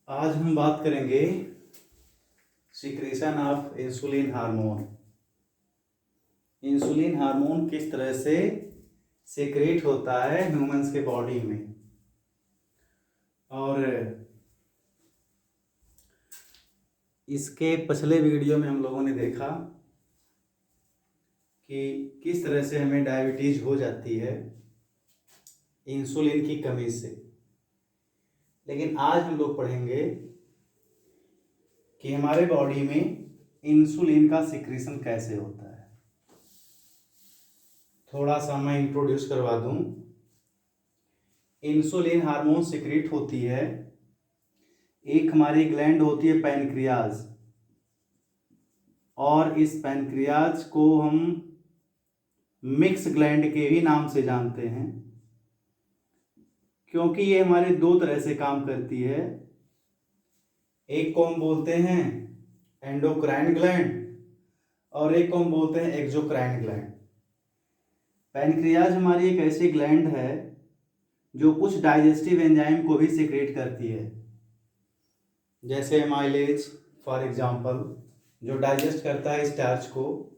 आज हम बात करेंगे secretion of insulin hormone. Insulin hormone किस तरह से सिक्रेट होता है ह्यूमंस के बॉडी में। और इसके पिछले वीडियो में हम लोगों ने देखा कि किस तरह से हमें डायबिटीज हो जाती है इंसुलिन की कमी से। लेकिन आज हम लोग पढ़ेंगे कि हमारे बॉडी में इंसुलिन का सिक्रीशन कैसे होता है। थोड़ा सा मैं इंट्रोड्यूस करवा दूं। इंसुलिन हार्मोन सिक्रीट होती है, एक हमारी ग्लैंड होती है पैनक्रियाज, और इस पैनक्रियाज को हम मिक्स ग्लैंड के भी नाम से जानते हैं, क्योंकि ये हमारे दो तरह से काम करती है। एक को हम बोलते हैं एंडोक्राइन ग्लैंड और एक को हम बोलते हैं एक्सोक्राइन ग्लैंड। पैनक्रियाज हमारी एक ऐसी ग्लैंड है जो कुछ डाइजेस्टिव एंजाइम को भी सिक्रेट करती है, जैसे माइलेज फॉर एग्जांपल, जो डाइजेस्ट करता है स्टार्च को,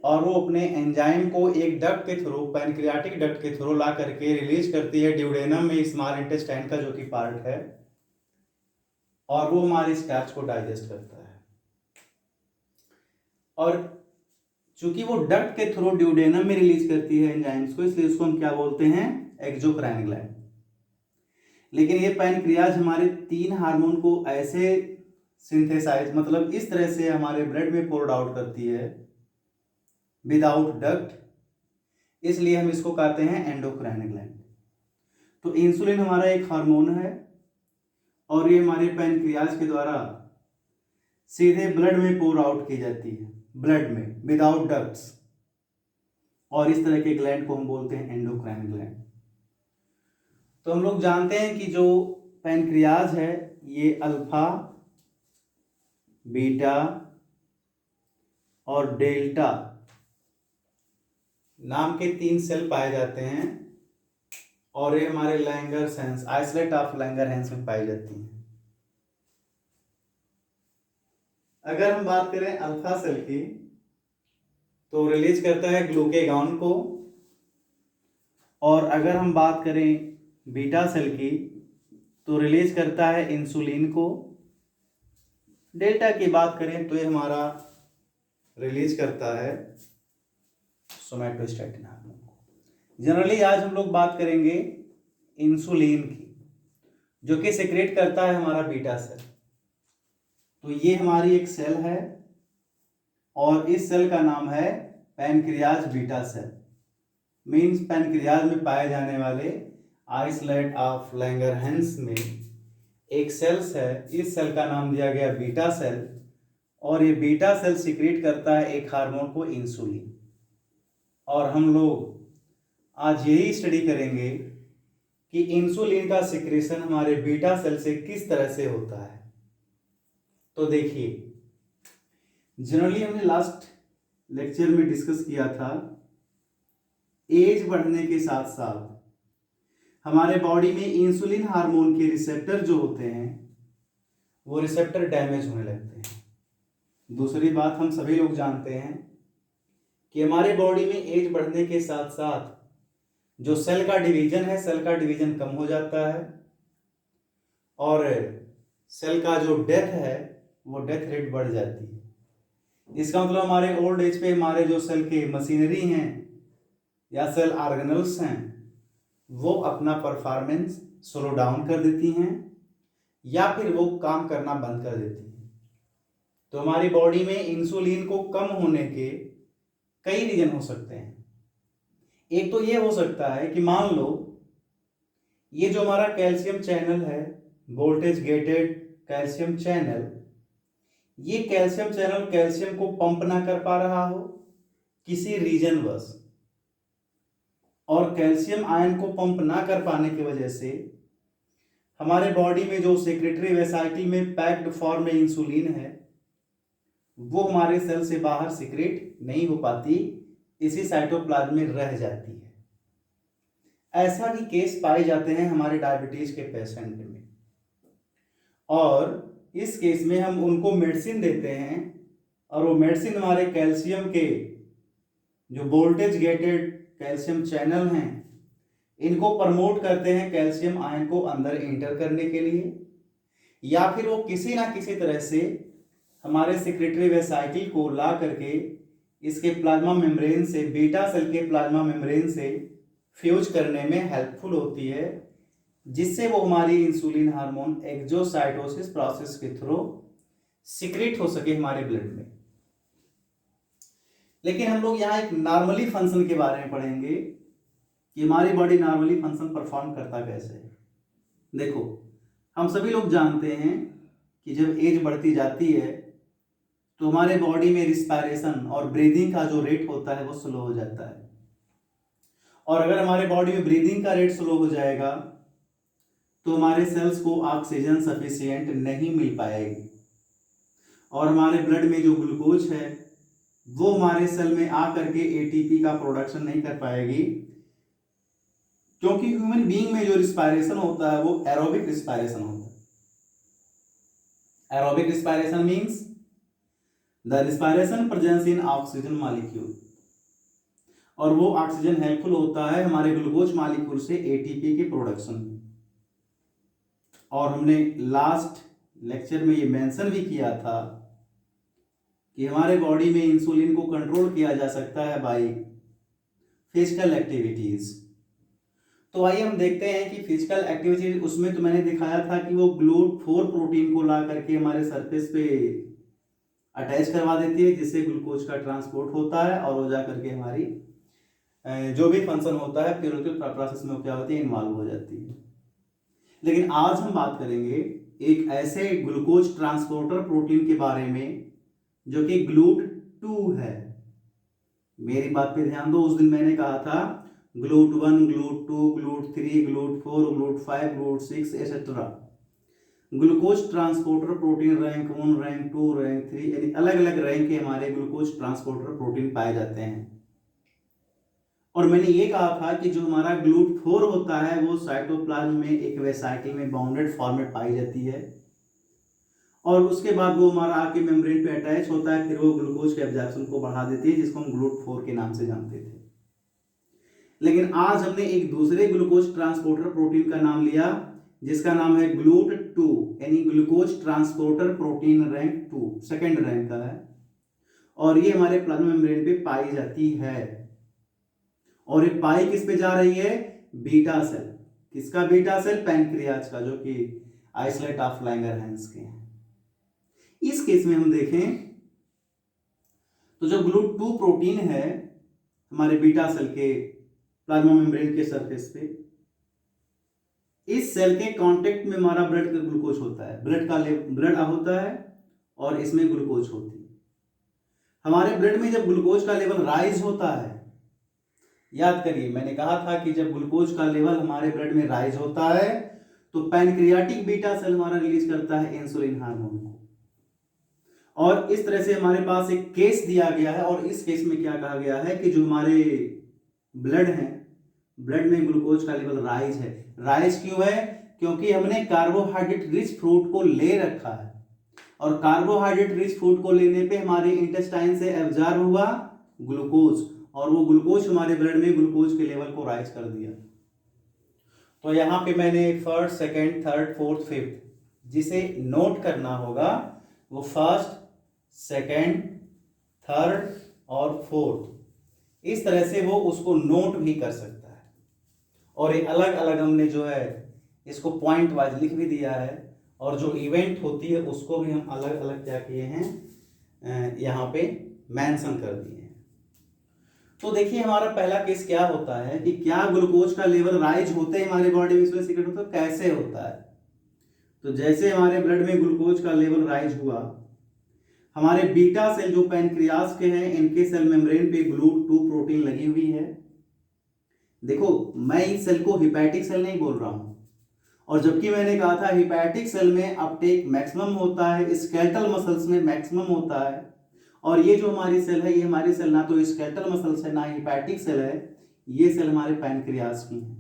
और वो अपने एंजाइम को एक डक्ट के थ्रू, पैनक्रियाटिक डक्ट के थ्रू ला करके रिलीज करती है ड्यूडेनम में, स्मॉल इंटेस्टाइन का जो कि पार्ट है, और वो हमारे स्टार्च को डाइजेस्ट करता है। और चूंकि वो डक्ट के थ्रू ड्यूडेनम में रिलीज करती है एंजाइम्स को, इसलिए उसको हम क्या बोलते हैं, एक्सोक्राइन ग्लैंड। लेकिन ये पैनक्रियाज हमारे 3 हार्मोन को ऐसे सिंथेसाइज, मतलब इस तरह से हमारे ब्लड में पोर्ड आउट करती है विदाउट डक्ट, इसलिए हम इसको कहते हैं एंडोक्राइन ग्लैंड। तो इंसुलिन हमारा एक हार्मोन है और ये हमारे पैनक्रियाज के द्वारा सीधे ब्लड में पोर आउट की जाती है, ब्लड में विदाउट डक्ट्स, और इस तरह के ग्लैंड को हम बोलते हैं एंडोक्राइन ग्लैंड। तो हम लोग जानते हैं कि जो पैनक्रियाज है ये अल्फा, बीटा और डेल्टा नाम के 3 सेल पाए जाते हैं, और ये हमारे लैंगरहैंस, आइसोलेट ऑफ लैंगरहैंस में पाई जाती हैं। अगर हम बात करें अल्फा सेल की, तो रिलीज करता है ग्लूकेगॉन को, और अगर हम बात करें बीटा सेल की तो रिलीज करता है इंसुलिन को। डेल्टा की बात करें तो ये हमारा रिलीज करता है सोमैटोस्टैटिन हार्मोन को। जनरली आज हम लोग बात करेंगे इंसुलिन की, जो कि सिक्रेट करता है हमारा बीटा सेल। तो ये हमारी एक सेल है और इस सेल का नाम है pancreas beta cell. Means pancreas में पाए जाने वाले आइसोलेट ऑफ लैंगरहैंस में एक सेल्स है, इस सेल का नाम दिया गया बीटा सेल, और ये बीटा सेल सिक्रेट करता है एक हार्मोन को, इंसुलिन। और हम लोग आज यही स्टडी करेंगे कि इंसुलिन का सिक्रेशन हमारे बीटा सेल से किस तरह से होता है। तो देखिए, जनरली हमने लास्ट लेक्चर में डिस्कस किया था, एज बढ़ने के साथ साथ हमारे बॉडी में इंसुलिन हार्मोन के रिसेप्टर जो होते हैं वो रिसेप्टर डैमेज होने लगते हैं। दूसरी बात, हम सभी लोग जानते हैं कि हमारे बॉडी में एज बढ़ने के साथ साथ जो सेल का डिवीजन है, सेल का डिवीजन कम हो जाता है, और सेल का जो डेथ है वो डेथ रेट बढ़ जाती है। इसका मतलब हमारे ओल्ड एज पे हमारे जो सेल के मशीनरी हैं या सेल ऑर्गेनल्स हैं वो अपना परफॉर्मेंस स्लो डाउन कर देती हैं या फिर वो काम करना बंद कर देती हैं। तो हमारी बॉडी में इंसुलिन को कम होने के कई रीजन हो सकते हैं। एक तो ये हो सकता है कि मान लो ये जो हमारा कैल्शियम चैनल है, वोल्टेज गेटेड कैल्शियम चैनल, ये कैल्शियम चैनल कैल्शियम को पंप ना कर पा रहा हो किसी रीजन वश, और कैल्शियम आयन को पंप ना कर पाने की वजह से हमारे बॉडी में जो सेक्रेटरी वेसाइकल में पैक्ड फॉर्म में इंसुलिन है वो हमारे सेल से बाहर सिक्रेट नहीं हो पाती, इसी साइटोप्लाज्म में रह जाती है। ऐसा भी केस पाए जाते हैं हमारे डायबिटीज के पेशेंट में। और इस केस में हम उनको मेडिसिन देते हैं और वो मेडिसिन हमारे कैल्शियम के जो वोल्टेज गेटेड कैल्शियम चैनल हैं इनको प्रमोट करते हैं कैल्शियम आयन को अंदर एंटर करने के लिए, या फिर वो किसी ना किसी तरह से हमारे सेक्रेटरी वेसाइकिल को ला करके इसके प्लाज्मा मेम्ब्रेन से, बीटा सेल के प्लाज्मा मेम्ब्रेन से फ्यूज करने में हेल्पफुल होती है, जिससे वो हमारी इंसुलिन हार्मोन एक्सोसाइटोसिस प्रोसेस के थ्रू सीक्रेट हो सके हमारे ब्लड में। लेकिन हम लोग यहाँ एक नॉर्मली फंक्शन के बारे में पढ़ेंगे कि हमारी बॉडी नॉर्मली फंक्शन परफॉर्म करता कैसे है। देखो, हम सभी लोग जानते हैं कि जब एज बढ़ती जाती है तो हमारे बॉडी में रिस्पायरेशन और ब्रीदिंग का जो रेट होता है वो स्लो हो जाता है, और अगर हमारे बॉडी में ब्रीदिंग का रेट स्लो हो जाएगा तो हमारे सेल्स को ऑक्सीजन सफिशिएंट नहीं मिल पाएगी, और हमारे ब्लड में जो ग्लूकोज है वो हमारे सेल में आकर के एटीपी का प्रोडक्शन नहीं कर पाएगी, क्योंकि ह्यूमन बीइंग में जो रिस्पायरेशन होता है वो एरोबिक रिस्पायरेशन होता है। Aerobic respiration means the respiration presence in oxygen molecule, और वो ऑक्सीजन हेल्पफुल होता है हमारे ग्लूकोज मॉलिक्यूल से एटीपी के प्रोडक्शन में। और हमने लास्ट लेक्चर में ये मेंशन भी किया था कि हमारे बॉडी में इंसुलिन को कंट्रोल किया जा सकता है बाय फिजिकल एक्टिविटीज। तो आइए हम देखते हैं कि फिजिकल एक्टिविटीज, उसमें तो मैंने दिखाया था कि वो GLUT4 प्रोटीन को ला करके हमारे सरफेस पे अटैच करवा देती है, जिससे ग्लूकोज का ट्रांसपोर्ट होता है और वो जा करके हमारी जो भी फंक्शन होता है प्यूरिटी प्रोसेस में क्या होती है, इन्वॉल्व हो जाती है। लेकिन आज हम बात करेंगे एक ऐसे ग्लूकोज ट्रांसपोर्टर प्रोटीन के बारे में जो कि GLUT2 है। मेरी बात पे ध्यान दो, उस दिन मैंने कहा था GLUT1, GLUT2, GLUT3, GLUT4, GLUT5, GLUT6 etcetera. Glucose transporter protein rank 1, rank 2, rank 3, यानी अलग अलग रैंक के हमारे ग्लूकोज ट्रांसपोर्टर प्रोटीन पाए जाते हैं। और मैंने ये कहा था कि जो हमारा GLUT4 होता है वो साइटोप्लाज्म में एक वेसाइकिल में बाउंडेड फॉर्म में पाई जाती है, और उसके बाद वो हमारा आके मेम्ब्रेन पे अटैच होता है, फिर वो ग्लूकोज के एब्जॉर्प्शन को बढ़ा देती है, जिसको हम GLUT4 के नाम से जानते थे। लेकिन आज हमने एक दूसरे ग्लूकोज ट्रांसपोर्टर प्रोटीन का नाम लिया जिसका नाम है GLUT2, यानी glucose transporter protein rank 2, second rank का है, और ये हमारे प्लाज्मा मेम्ब्रेन पे पाई जाती है। और ये पाई किस पे जा रही है? Beta cell. किसका बीटा सेल? पैनक्रियाज का, जो कि आइसोलेट ऑफ लैंगरहैंस के हैं। इस केस में हम देखें तो जो GLUT2 प्रोटीन है हमारे बीटा सेल के प्लाज्मा मेम्ब्रेन के सरफेस पे, इस सेल के कांटेक्ट में हमारा ब्लड का ग्लूकोज होता है, ब्लड होता है और इसमें ग्लूकोज होती है। हमारे ब्लड में जब ग्लूकोज का लेवल राइज होता है, याद करिए मैंने कहा था कि जब ग्लूकोज का लेवल हमारे ब्लड में राइज होता है तो पैनक्रियाटिक बीटा सेल हमारा रिलीज करता है इंसुलिन हार्मोन को, और इस तरह से हमारे पास एक केस दिया गया है। और इस केस में क्या कहा गया है कि जो हमारे ब्लड है, ब्लड में ग्लूकोज का लेवल राइज है। राइज क्यों है? क्योंकि हमने कार्बोहाइड्रेट रिच फूड को ले रखा है, और कार्बोहाइड्रेट रिच फूड को लेने पे हमारे इंटेस्टाइन से एब्जॉर्ब हुआ ग्लूकोज, और वो ग्लूकोज हमारे ब्लड में ग्लूकोज के लेवल को राइज कर दिया। तो यहाँ पे मैंने first, second, third, fourth, fifth जिसे नोट करना होगा वो फर्स्ट, सेकंड, थर्ड और फोर्थ, इस तरह से वो उसको नोट भी कर सकता है। और ये अलग अलग हमने जो है इसको पॉइंट वाइज लिख भी दिया है, और जो इवेंट होती है उसको भी हम अलग अलग क्या किए हैं, यहाँ पे मेंशन कर दिए हैं। तो देखिए हमारा पहला केस क्या होता है कि क्या ग्लूकोज का लेवल राइज होते ही हमारे बॉडी में इंसुलिन सीक्रेट होता है? कैसे होता है? तो जैसे हमारे ब्लड में ग्लूकोज का लेवल राइज हुआ, हमारे बीटा सेल जो पैनक्रियाज के हैं इनके सेल मेम्ब्रेन पे GLUT2 प्रोटीन लगी हुई है। देखो, मैं इस सेल को हिपैटिक सेल नहीं बोल रहा हूं, और जबकि मैंने कहा था हिपैटिक सेल में अपटेक मैक्सिमम होता है, स्केलेटल मसल्स में मैक्सिमम होता है, और ये जो हमारी सेल है, ये हमारी सेल ना तो स्केलेटल मसल्स है ना हिपैटिक सेल है, ये सेल हमारे पैनक्रियाज की है।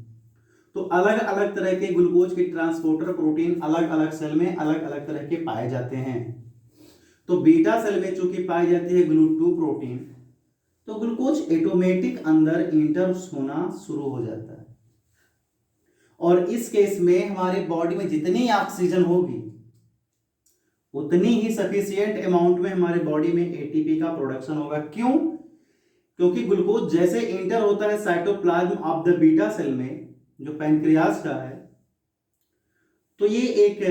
तो अलग अलग तरह के ग्लूकोज के ट्रांसपोर्टर प्रोटीन अलग अलग सेल में अलग अलग तरह के पाए जाते हैं। तो बीटा सेल में चूंकि पाई जाती है GLUT2 प्रोटीन, तो ग्लूकोज ऑटोमेटिक अंदर इंटर होना शुरू हो जाता है, और इस केस में हमारे बॉडी में जितनी ऑक्सीजन होगी उतनी ही सफिशिएंट अमाउंट में हमारे बॉडी में एटीपी का प्रोडक्शन होगा। क्यों? क्योंकि ग्लूकोज जैसे इंटर होता है cytoplasm of the beta cell में, जो पैनक्रियाज का है, तो ये एक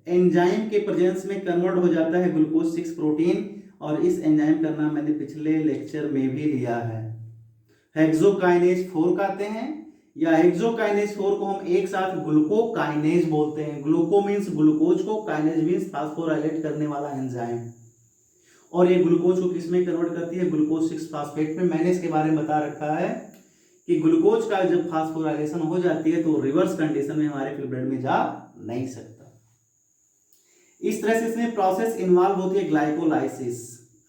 एंजाइम के प्रेजेंस में कन्वर्ट हो जाता है ग्लूकोज 6 प्रोटीन, और इस एंजाइम का नाम मैंने पिछले लेक्चर में भी लिया है, हेक्सोकाइनेज 4 कहते हैं, या हेक्सोकाइनेज 4 को हम एक साथ ग्लूकोकाइनेज बोलते हैं। ग्लूको मीन्स ग्लूकोज को, काइनेज मीन्स फास्फोराइलेट करने वाला एंजाइम, और ये ग्लूकोज को किस में कन्वर्ट करती है? ग्लूकोज 6 फास्फेट में। मैंने इसके बारे में बता रखा है कि ग्लूकोज का जब फास्फोराइलेशन हो जाती है तो रिवर्स कंडीशन में हमारे ब्लड में जा नहीं सकता। इस तरह से इसमें प्रोसेस इन्वॉल्व होती है ग्लाइकोलाइसिस।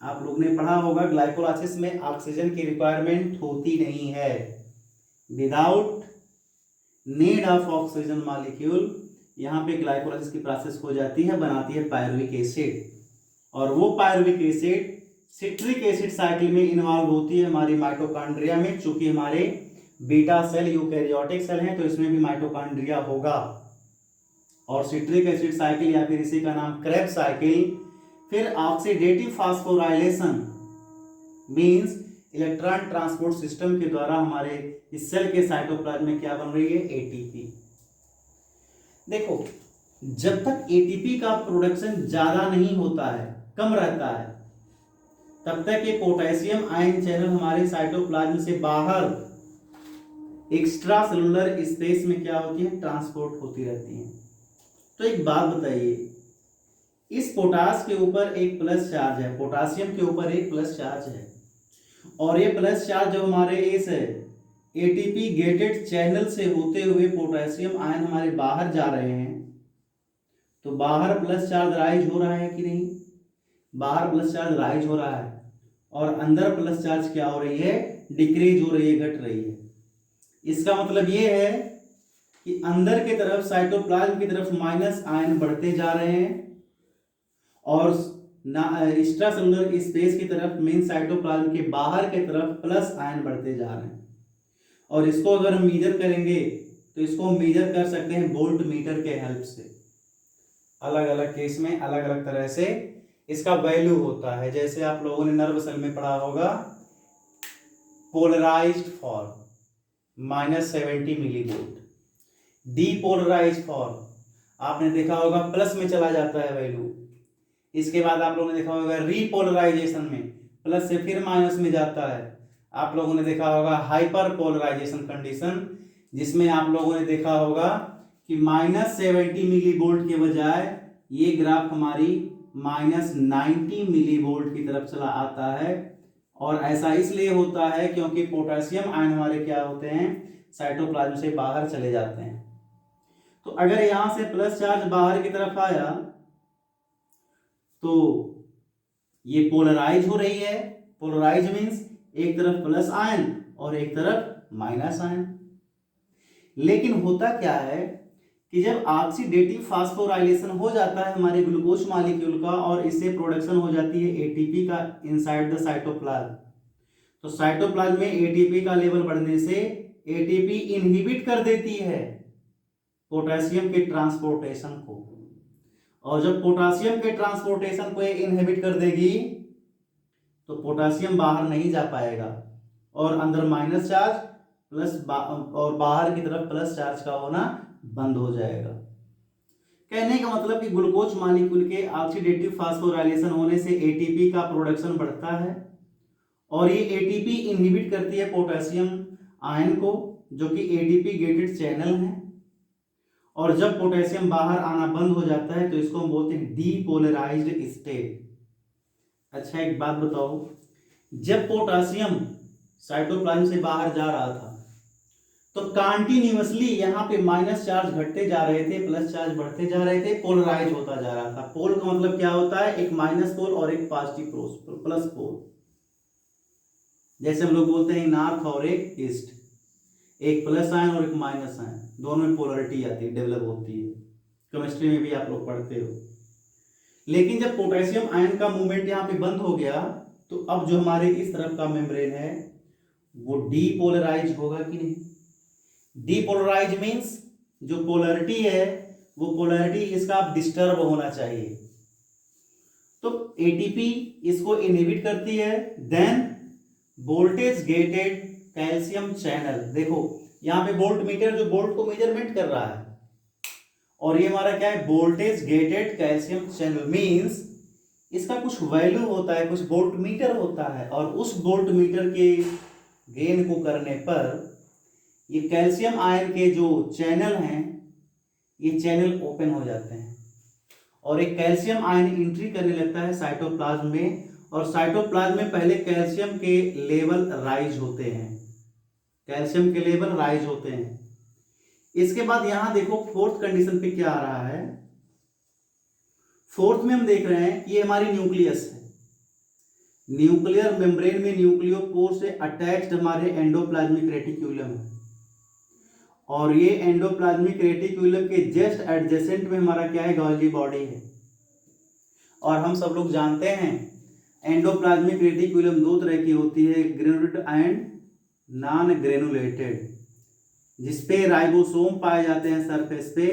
आप लोग ने पढ़ा होगा ग्लाइकोलाइसिस में ऑक्सीजन की रिक्वायरमेंट होती नहीं है। Without need of oxygen molecule यहाँ पे ग्लाइकोलाइसिस की प्रोसेस हो जाती है, बनाती है पायरुविक एसिड, और वो pyruvic acid citric acid cycle में इन्वॉल्व होती है हमारी माइटोकॉन्ड्रिया में। चूंकि हमारे बीटा सेल यूकैरियोटिक सेल हैं तो इसमें भी माइटोकॉन्ड्रिया होगा, और सिट्रिक एसिड साइकिल या फिर इसी का नाम क्रेब्स साइकिल, फिर oxidative phosphorylation means electron transport system के द्वारा हमारे इस सेल के साइटोप्लाज्म में क्या बन रही है? एटीपी। देखो, जब तक एटीपी का प्रोडक्शन ज्यादा नहीं होता है, कम रहता है, तब तक ये पोटेशियम आयन चैनल हमारे साइटोप्लाज्म से बाहर एक्स्ट्रा सेलुलर स्पेस में क्या होती है? ट्रांसपोर्ट होती रहती है। तो एक बात बताइए, इस पोटास के ऊपर एक प्लस चार्ज है, पोटासियम के ऊपर एक प्लस चार्ज है, और ये प्लस चार्ज जब हमारे इस एटीपी गेटेड चैनल से होते हुए पोटेशियम आयन हमारे बाहर जा रहे हैं, तो बाहर प्लस चार्ज राइज हो रहा है कि नहीं? बाहर प्लस चार्ज राइज हो रहा है, और अंदर प्लस चार्ज क्या हो रही है? डिक्रीज हो रही है, घट रही है। इसका मतलब ये है कि अंदर की तरफ साइटोप्लाज्म की तरफ माइनस आयन बढ़ते जा रहे हैं, और एक्स्ट्रा सेलुलर स्पेस की तरफ मेन साइटोप्लाज्म के बाहर की तरफ प्लस आयन बढ़ते जा रहे हैं। और इसको अगर हम मेजर करेंगे तो इसको हम मेजर कर सकते हैं वोल्ट मीटर के हेल्प से। अलग अलग केस में अलग अलग तरह से इसका वैल्यू होता है। जैसे आप लोगों ने नर्व सेल में पढ़ा होगा polarized form -70 millivolt, depolarized form आपने देखा होगा प्लस में चला जाता है वैल्यू। इसके बाद आप लोगों ने देखा होगा रीपोलराइजेशन में प्लस से फिर माइनस में जाता है। आप लोगों ने देखा होगा हाइपर पोलराइजेशन कंडीशन, जिसमें आप लोगों ने देखा होगा कि -70 मिलीवोल्ट के बजाय ये ग्राफ हमारी -90 मिलीवोल्ट की तरफ चला आता है। और ऐसा इसलिए होता है क्योंकि पोटेशियम आयन हमारे क्या होते हैं? साइटोप्लाज्म से बाहर चले जाते हैं। तो अगर यहां से प्लस चार्ज बाहर की तरफ आया तो ये पोलराइज हो रही है। पोलराइज मींस एक तरफ प्लस आयन और एक तरफ माइनस आयन। लेकिन होता क्या है कि जब ऑक्सीडेटिव फास्फोराइलेशन हो जाता है हमारे ग्लूकोज मॉलिक्यूल का और इससे प्रोडक्शन हो जाती है एटीपी का इनसाइड द साइटोप्लाज्म, तो साइटोप्लाज्म में एटीपी का लेवल बढ़ने से एटीपी इनहिबिट कर देती है पोटेशियम के ट्रांसपोर्टेशन को, और जब पोटेशियम के ट्रांसपोर्टेशन को इनहिबिट कर देगी तो पोटेशियम बाहर नहीं जा पाएगा और अंदर माइनस चार्ज प्लस और बाहर की तरफ प्लस चार्ज का होना बंद हो जाएगा। कहने का मतलब कि ग्लूकोज मॉलिक्यूल के ऑक्सीडेटिव फास्फोराइलेशन होने से एटीपी का प्रोडक्शन बढ़ता है और ये एटीपी इनहिबिट करती है पोटेशियम आयन को, जो कि एटीपी गेटेड चैनल है। और जब पोटेशियम बाहर आना बंद हो जाता है तो इसको हम बोलते हैं डीपोलराइज्ड स्टेट। अच्छा एक बात बताओ, जब पोटेशियम साइटोप्लाज्म से बाहर जा रहा था तो कंटिन्यूअसली यहाँ पे माइनस चार्ज घटते जा रहे थे, प्लस चार्ज बढ़ते जा रहे थे, पोलराइज होता जा रहा था। पोल का मतलब क्या होता है? एक माइनस पोल और एक पॉजिटिव प्लस पोल, जैसे हम लोग बोलते हैं नॉर्थ और एक ईस्ट। एक प्लस आयन और एक माइनस आयन, दोनों में पोलरिटी आती है, डेवलप होती है, केमिस्ट्री में भी आप लोग पढ़ते हो। लेकिन जब पोटेशियम आयन का मूवमेंट यहाँ पे बंद हो गया तो अब जो हमारे इस तरफ का मेम्ब्रेन है वो डीपोलराइज होगा कि नहीं? डीपोलराइज मीन्स जो पोलरिटी है वो पोलरिटी इसका डिस्टर्ब होना चाहिए, तो एटीपी इसको इनहिबिट करती है। Then voltage gated calcium channel, देखो यहाँ पे वोल्ट मीटर जो वोल्ट को मेजरमेंट कर रहा है, और ये हमारा क्या है? Voltage gated calcium channel means इसका कुछ वैल्यू होता है, कुछ वोल्ट मीटर होता है, और उस वोल्ट मीटर के गेन को करने पर ये कैल्शियम आयन के जो चैनल हैं ये चैनल ओपन हो जाते हैं और एक कैल्शियम आयन एंट्री करने लगता है साइटोप्लाज्म में, और साइटोप्लाज्म में पहले कैल्शियम के लेवल राइज होते हैं, कैल्शियम के लेवल राइज होते हैं। इसके बाद यहां देखो फोर्थ कंडीशन पे क्या आ रहा है। फोर्थ में हम देख रहे हैं कि ये हमारी न्यूक्लियस है, न्यूक्लियर मेम्ब्रेन में न्यूक्लियोपोर से अटैच्ड हमारे एंडोप्लाज्मिक रेटिक्यूलम है, और ये एंडोप्लाज्मिक रेटिक्यूलम के जस्ट एडजेसेंट में हमारा क्या है? गॉल्गी बॉडी है। और हम सब लोग जानते हैं एंडोप्लाज्मिक रेटिक्यूलम दो तरह की होती है, ग्रेनुलेटेड एंड नॉन ग्रेनुलेटेड। जिसपे राइबोसोम पाए जाते हैं सरफेस पे,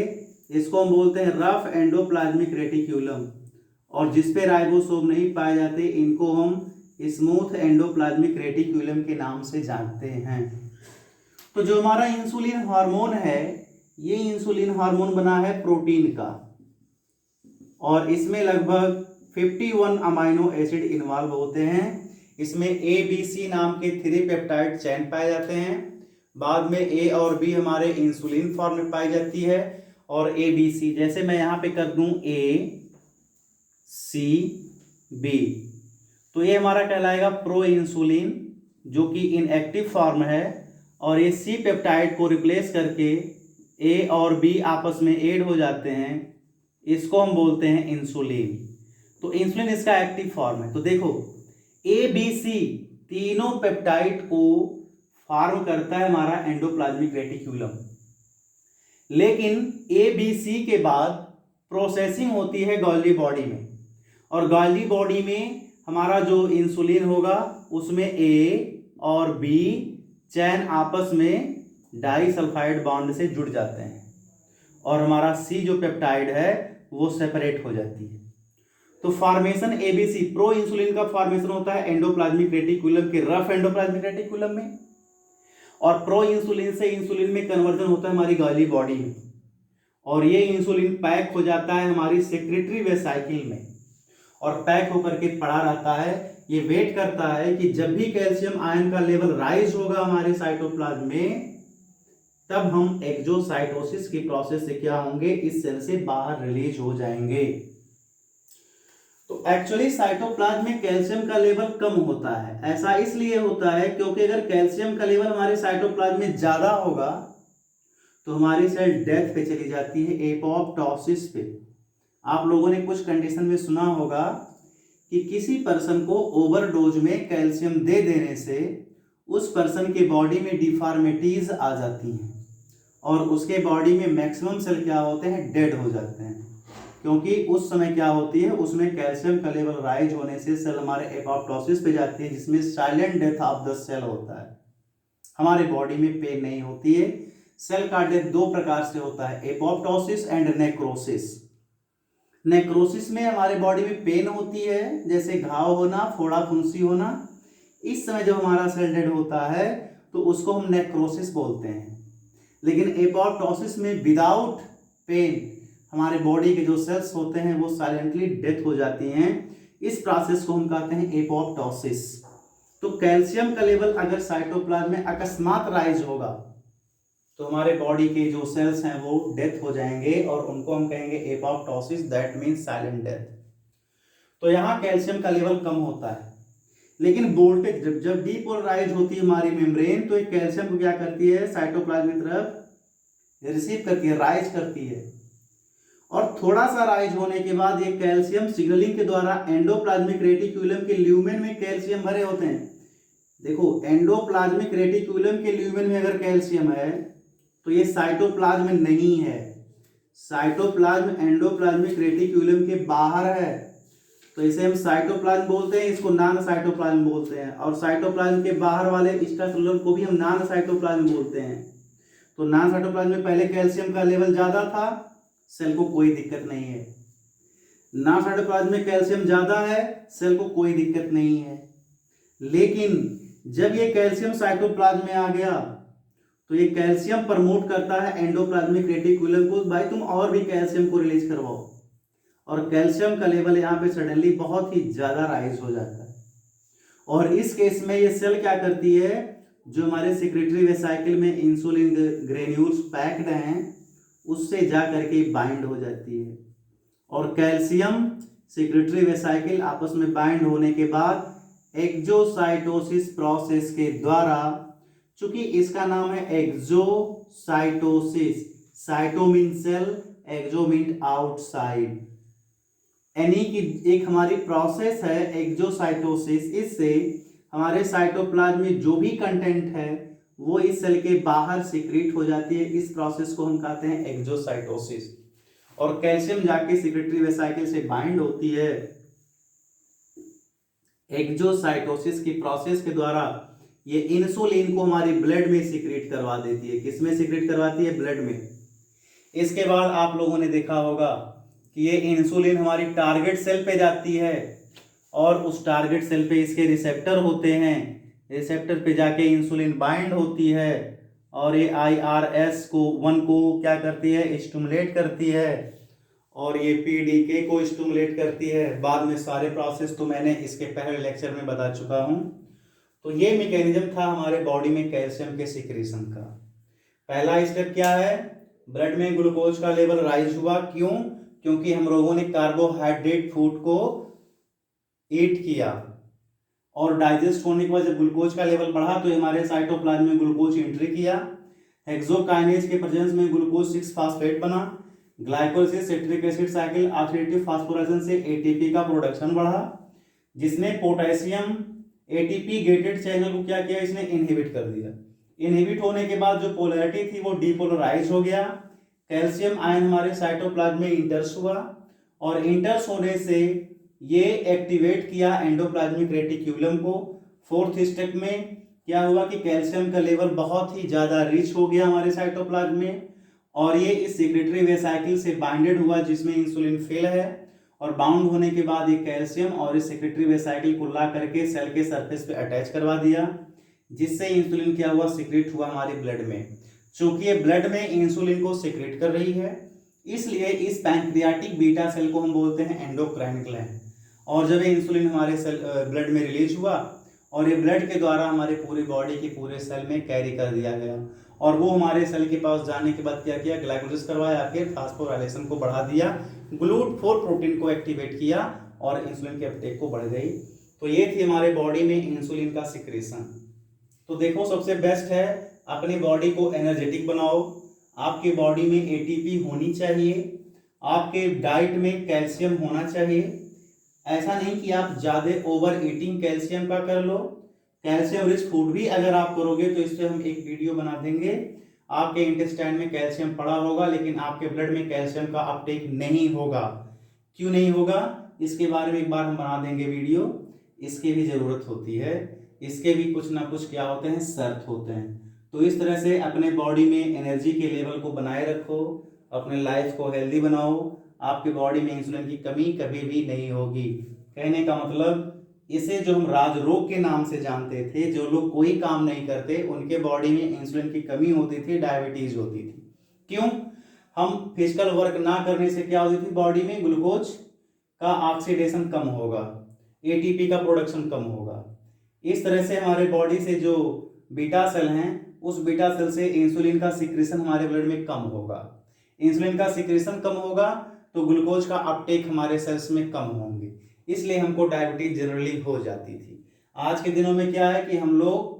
इसको हम बोलते हैं रफ एंडोप्लाज्मिक रेटिक्यूलम, और जिसपे राइबोसोम नहीं पाए जाते इनको हम स्मूथ एंडोप्लाज्मिक रेटिक्यूलम के नाम से जानते हैं। तो जो हमारा इंसुलिन हार्मोन है, ये इंसुलिन हार्मोन बना है प्रोटीन का, और इसमें लगभग 51 अमाइनो एसिड इन्वॉल्व होते हैं। इसमें ABC नाम के 3 पेप्टाइड चेन पाए जाते हैं, बाद में A और B हमारे इंसुलिन फॉर्म में पाई जाती है, और ABC जैसे मैं यहाँ पे कर दूं ACB, तो ये हमारा कहलाएगा प्रो इंसुलिन जो कि इनएक्टिव फॉर्म है, और ये C पेप्टाइड को रिप्लेस करके A और B आपस में ऐड हो जाते हैं, इसको हम बोलते हैं इंसुलिन। तो इंसुलिन इसका एक्टिव फॉर्म है। तो देखो ABC तीनों पेप्टाइड को फॉर्म करता है हमारा एंडोप्लाज्मिक रेटिक्यूलम, लेकिन ABC के बाद प्रोसेसिंग होती है गॉल्गी बॉडी में, और गॉल्गी बॉडी में हमारा जो इंसुलिन होगा उसमें A और B चैन आपस में डाइसल्फाइड बॉन्ड से जुड़ जाते हैं, और हमारा C जो पेप्टाइड है वो सेपरेट हो जाती है। तो फॉर्मेशन ABC प्रो इंसुलिन का फॉर्मेशन होता है एंडोप्लाज्मिक रेटिक्यूलम के रफ एंडोप्लाज्मिक रेटिक्यूलम में, और प्रो इंसुलिन से इंसुलिन में कन्वर्जन होता है हमारी गॉल्गी बॉडी में, और ये इंसुलिन पैक हो जाता है हमारी सेक्रेटरी वेसाइकिल में, और पैक होकर के पड़ा रहता है। ये वेट करता है कि जब भी कैल्शियम आयन का लेवल राइज होगा हमारे साइटोप्लाज्म में, तब हम एक्सोसाइटोसिस की प्रोसेस से क्या होंगे? इस सेल से बाहर रिलीज हो जाएंगे। तो एक्चुअली साइटोप्लाज्म में कैल्शियम का लेवल कम होता है। ऐसा इसलिए होता है क्योंकि अगर कैल्शियम का लेवल हमारे साइटोप्लाज्म में ज्यादा होगा तो हमारी सेल डेथ पे चली जाती है, एपोप्टोसिस पे। आप लोगों ने कुछ कंडीशन में सुना होगा कि किसी पर्सन को ओवरडोज में कैल्शियम दे देने से उस पर्सन के बॉडी में डिफॉर्मिटीज आ जाती हैं, और उसके बॉडी में मैक्सिमम सेल क्या होते हैं? डेड हो जाते हैं, क्योंकि उस समय क्या होती है, उसमें कैल्शियम का लेवल राइज होने से सेल हमारे एपोप्टोसिस पे जाती है, जिसमें silent death of the cell होता है। हमारे बॉडी में पेन नहीं होती है। सेल का डेथ दो प्रकार से होता है, एपोप्टोसिस एंड नेक्रोसिस। नेक्रोसिस में हमारे बॉडी में पेन होती है, जैसे घाव होना, फोड़ा फुंसी होना। इस समय जब हमारा सेल डेड होता है तो उसको हम नेक्रोसिस बोलते हैं। लेकिन एपोप्टोसिस में विदाउट पेन हमारे बॉडी के जो सेल्स होते हैं वो साइलेंटली डेथ हो जाती हैं। इस प्रोसेस को हम कहते हैं एपोप्टोसिस। तो कैल्शियम का लेवल अगर साइटोप्लाज्म में अकस्मात राइज होगा तो हमारे बॉडी के जो सेल्स हैं वो डेथ हो जाएंगे, और उनको हम कहेंगे apoptosis, that means silent death. तो यहाँ कैल्शियम का लेवल कम होता है, लेकिन वोल्टेज जब डीपोलराइज होती है हमारी मेम्ब्रेन, तो एक कैल्शियम को क्या करती है? साइटोप्लाज्म की तरफ रिसीव करती है, राइज करती है, और थोड़ा सा राइज होने के बाद ये कैल्शियम सिग्नलिंग के द्वारा एंडोप्लाज्मिक रेटिक्यूलम के ल्यूमेन में कैल्शियम भरे होते हैं, देखो एंडोप्लाज्मिक रेटिकुलम के ल्यूमेन में अगर कैल्शियम है तो ये साइटोप्लाज्म में नहीं है, साइटोप्लाज्म एंडोप्लाज्मिक रेटिकुलम के बाहर है, तो इसे हम साइटोप्लाज्म बोलते हैं, इसको नॉन साइटोप्लाज्म बोलते हैं। और साइटोप्लाज्म के बाहर वाले एक्स्ट्रासेलुलर को भी हम नॉन साइटोप्लाज्म बोलते हैं। तो नॉन साइटोप्लाज्म में पहले कैल्शियम का लेवल ज्यादा था, सेल को कोई दिक्कत नहीं है। नॉन साइटोप्लाज्म में कैल्शियम ज्यादा है, सेल को कोई दिक्कत नहीं है। लेकिन जब ये कैल्शियम साइटोप्लाज्म में आ गया तो ये कैल्शियम प्रमोट करता है एंडोप्लाज्मिक रेटिकुलम को, भाई तुम और भी कैल्शियम को रिलीज करवाओ, और कैल्शियम का लेवल यहाँ पे सडनली बहुत ही ज्यादा राइज हो जाता है। और इस केस में ये सेल क्या करती है, जो हमारे सिक्रेटरी वेसाइकिल में इंसुलिन ग्रेन्यूल्स पैक्ड हैं उससे जा करके बाइंड हो जाती है, और कैल्शियम सिक्रेटरी वेसाइकिल आपस में बाइंड होने के बाद एक्सोसाइटोसिस प्रोसेस के द्वारा, चूंकि इसका नाम है एक्सोसाइटोसिस, साइटो मीन सेल, एक्सो मीन आउटसाइड, यानी कि एक हमारी प्रोसेस है एक्सोसाइटोसिस। इससे हमारे साइटोप्लाज्म में जो भी कंटेंट है वो इस सेल के बाहर सीक्रेट हो जाती है। इस प्रोसेस को हम कहते हैं एक्सोसाइटोसिस। और कैल्शियम जाके सिक्रेटरी वेसाइकिल से बाइंड होती है। एक्सोसाइटोसिस की प्रोसेस के द्वारा ये इंसुलिन को हमारी ब्लड में सीक्रेट करवा देती है। किसमें सीक्रेट करवाती है? ब्लड में। इसके बाद आप लोगों ने देखा होगा कि ये इंसुलिन हमारी टारगेट सेल पे जाती है, और उस टारगेट सेल पे इसके रिसेप्टर होते हैं, रिसेप्टर पे जाके इंसुलिन बाइंड होती है, और ये IRS को 1 को क्या करती है? स्टिमुलेट करती है, और ये PDK को स्टिमुलेट करती है। बाद में सारे प्रोसेस तो मैंने इसके पहले लेक्चर में बता चुका हूँ। तो ये मैकेनिज्म था हमारे बॉडी में कैल्शियम के सिक्रीशन का। पहला स्टेप क्या है? ब्लड में ग्लूकोज का लेवल राइज हुआ। क्यों? क्योंकि हम लोगों ने कार्बोहाइड्रेट फूड को ईट किया, और डाइजेस्ट होने के बाद जब ग्लूकोज का लेवल बढ़ा तो हमारे साइटोप्लाज्म में ग्लूकोज एंट्री किया। हेक्सोकाइनेज के प्रेजेंस में ग्लूकोज 6 फास्फेट बना। Glycolysis citric acid cycle oxidative phosphorylation से ATP का प्रोडक्शन बढ़ा, जिसने पोटेशियम ATP गेटेड चैनल को क्या किया? इसने इनहिबिट कर दिया। इनहिबिट होने के बाद जो पोलैरिटी थी वो डीपोलराइज हो गया। कैल्शियम आयन हमारे साइटोप्लाज्म में इंटर्स हुआ, और इंटर्स होने से ये एक्टिवेट किया एंडोप्लाज्मिक रेटिक्यूलम को। फोर्थ स्टेप में क्या हुआ कि कैल्शियम का लेवल बहुत ही ज्यादा रिच हो गया हमारे साइटोप्लाज्म में, और ये इस सिक्रेटरी वेसाइकिल से बाइंडेड हुआ जिसमें इंसुलिन फेल है, और बाउंड होने के बाद ये कैल्शियम और इस सेक्रेटरी वेसाइकिल को ला करके सेल के सरफेस पे अटैच करवा दिया, जिससे इंसुलिन क्या हुआ? सीक्रेट हुआ हमारे ब्लड में। चूंकि ये ब्लड में इंसुलिन को सीक्रेट कर रही है, इसलिए इस पैंक्रियाटिक बीटा सेल को हम बोलते हैं एंडोक्राइन ग्लैंड। और जब ये इंसुलिन हमारे सेल ब्लड में रिलीज हुआ, और ये ब्लड के द्वारा हमारे पूरी बॉडी के पूरे सेल में कैरी कर दिया गया, और वो हमारे सेल के पास जाने के बाद क्या किया? ग्लाइकोलाइसिस करवाया, फिर फास्फोराइलेशन को बढ़ा दिया, GLUT4 प्रोटीन को एक्टिवेट किया, और इंसुलिन की अपटेक को बढ़ गई। तो ये थी हमारे बॉडी में इंसुलिन का सिक्रेशन। तो देखो, सबसे बेस्ट है अपनी बॉडी को एनर्जेटिक बनाओ। आपकी बॉडी में ATP होनी चाहिए, आपके डाइट में कैल्शियम होना चाहिए। ऐसा नहीं कि आप ज़्यादा ओवर ईटिंग कैल्शियम का कर लो। कैल्शियम रिच फूड भी अगर आप करोगे तो इस पर हम एक वीडियो बना देंगे। आपके इंटेस्टाइन में कैल्शियम पड़ा होगा, लेकिन आपके ब्लड में कैल्शियम का अपटेक नहीं होगा। क्यों नहीं होगा? इसके बारे में एक बार हम बना देंगे वीडियो। इसकी भी ज़रूरत होती है, इसके भी कुछ ना कुछ क्या होते हैं? शर्त होते हैं। तो इस तरह से अपने बॉडी में एनर्जी के लेवल को बनाए रखो, अपने लाइफ को हेल्दी बनाओ, आपकी बॉडी में इंसुलिन की कमी कभी भी नहीं होगी। कहने का मतलब, इसे जो हम राज रोग के नाम से जानते थे, जो लोग कोई काम नहीं करते उनके बॉडी में इंसुलिन की कमी होती थी, डायबिटीज होती थी। क्यों? हम फिजिकल वर्क ना करने से क्या होती थी? बॉडी में ग्लूकोज का ऑक्सीडेशन कम होगा, ATP का प्रोडक्शन कम होगा। इस तरह से हमारे बॉडी से जो बीटा सेल हैं, उस बीटा सेल से इंसुलिन का सिक्रेशन हमारे ब्लड में कम होगा। इंसुलिन का सिक्रेशन कम होगा तो ग्लूकोज का अपटेक हमारे सेल्स में कम होंगे, इसलिए हमको डायबिटीज जनरली हो जाती थी। आज के दिनों में क्या है कि हम लोग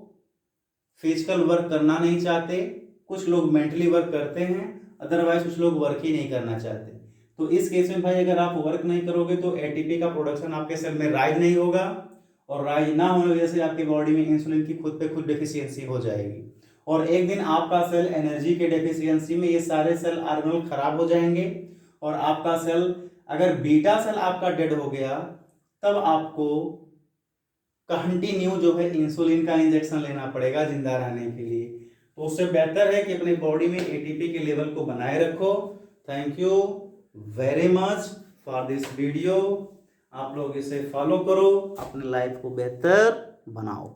फिजिकल वर्क करना नहीं चाहते, कुछ लोग मेंटली वर्क करते हैं, अदरवाइज कुछ लोग वर्क ही नहीं करना चाहते। तो इस केस में भाई, अगर आप वर्क नहीं करोगे तो ATP का प्रोडक्शन आपके सेल में राइज नहीं होगा, और राइज ना होने की वजह से आपकी बॉडी में इंसुलिन की खुद पे खुद डेफिशिएंसी हो जाएगी, और एक दिन आपका सेल एनर्जी के डेफिशिएंसी में ये सारे सेल ऑर्गेनल खराब हो जाएंगे, और आपका सेल, अगर बीटा सेल आपका डेड हो गया, तब आपको कंटिन्यू जो है इंसुलिन का इंजेक्शन लेना पड़ेगा जिंदा रहने के लिए। तो उससे बेहतर है कि अपनी बॉडी में एटीपी के लेवल को बनाए रखो। Thank you very much for this video. आप लोग इसे फॉलो करो, अपने लाइफ को बेहतर बनाओ।